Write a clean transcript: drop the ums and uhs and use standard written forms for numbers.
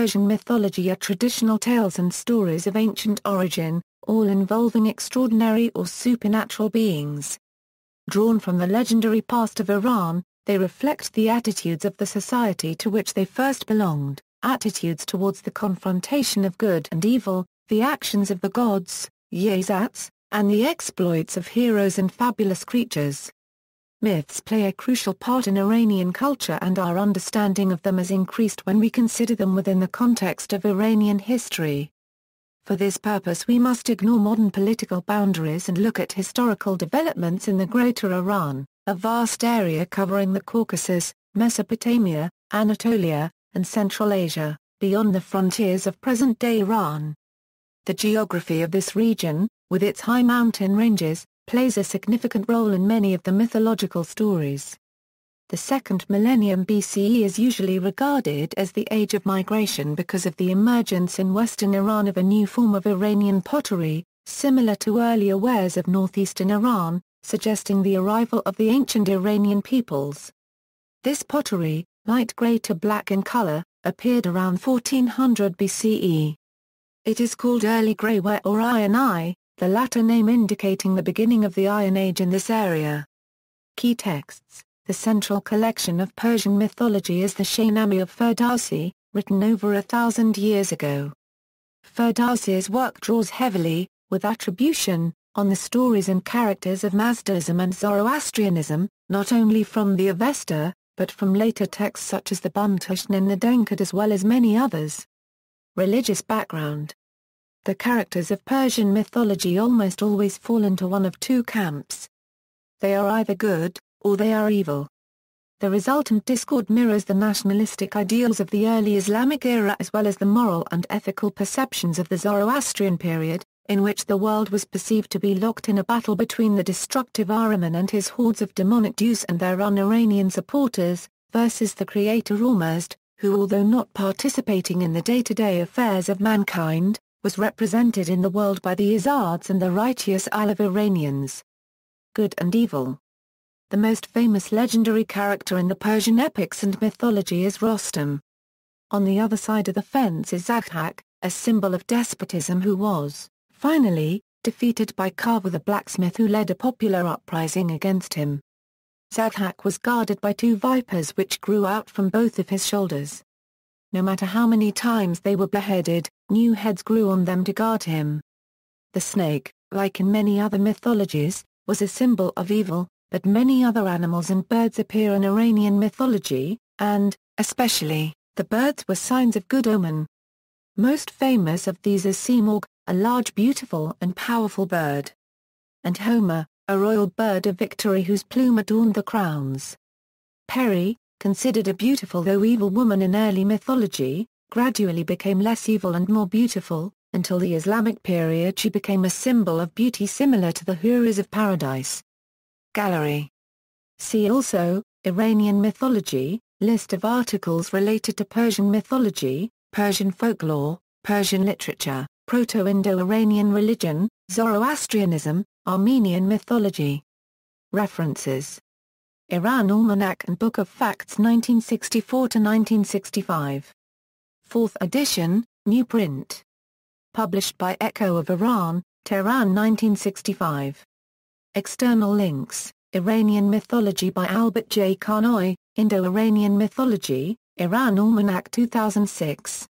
Persian mythology are traditional tales and stories of ancient origin, all involving extraordinary or supernatural beings. Drawn from the legendary past of Iran, they reflect the attitudes of the society to which they first belonged, attitudes towards the confrontation of good and evil, the actions of the gods, yazats, and the exploits of heroes and fabulous creatures. Myths play a crucial part in Iranian culture, and our understanding of them has increased when we consider them within the context of Iranian history. For this purpose we must ignore modern political boundaries and look at historical developments in the Greater Iran, a vast area covering the Caucasus, Mesopotamia, Anatolia, and Central Asia, beyond the frontiers of present-day Iran. The geography of this region, with its high mountain ranges, plays a significant role in many of the mythological stories. The second millennium BCE is usually regarded as the age of migration because of the emergence in western Iran of a new form of Iranian pottery, similar to earlier wares of northeastern Iran, suggesting the arrival of the ancient Iranian peoples. This pottery, light grey to black in color, appeared around 1400 BCE. It is called Early Grey Ware or Iron Eye, the latter name indicating the beginning of the Iron Age in this area. Key texts: the central collection of Persian mythology is the Shahnameh of Ferdowsi, written over 1,000 years ago. Ferdowsi's work draws heavily, with attribution, on the stories and characters of Mazdaism and Zoroastrianism, not only from the Avesta, but from later texts such as the Buntushn and the Denkard as well as many others. Religious background: the characters of Persian mythology almost always fall into one of two camps. They are either good, or they are evil. The resultant discord mirrors the nationalistic ideals of the early Islamic era as well as the moral and ethical perceptions of the Zoroastrian period, in which the world was perceived to be locked in a battle between the destructive Ahriman and his hordes of demonic Jews and their un-Iranian supporters, versus the creator Ormuzd, who although not participating in the day-to-day affairs of mankind, was represented in the world by the yazats and the righteous Isle of Iranians. Good and evil. The most famous legendary character in the Persian epics and mythology is Rostam. On the other side of the fence is Yazats, a symbol of despotism who was, finally, defeated by Kava the blacksmith who led a popular uprising against him. Yazats was guarded by two vipers which grew out from both of his shoulders. No matter how many times they were beheaded, new heads grew on them to guard him. The snake, like in many other mythologies, was a symbol of evil, but many other animals and birds appear in Iranian mythology, and, especially, the birds were signs of good omen. Most famous of these is Simorgh, a large beautiful and powerful bird. And Homer, a royal bird of victory whose plume adorned the crowns. Peri, considered a beautiful though evil woman in early mythology, gradually became less evil and more beautiful, until the Islamic period she became a symbol of beauty similar to the Houris of paradise. Gallery. See also, Iranian mythology, list of articles related to Persian mythology, Persian folklore, Persian literature, Proto-Indo-Iranian religion, Zoroastrianism, Armenian mythology. References: Iran Almanac and Book of Facts 1964-1965. 4th edition, new print. Published by Echo of Iran, Tehran 1965. External links: Iranian mythology by Albert J. Karnoy, Indo-Iranian mythology, Iran Almanac 2006.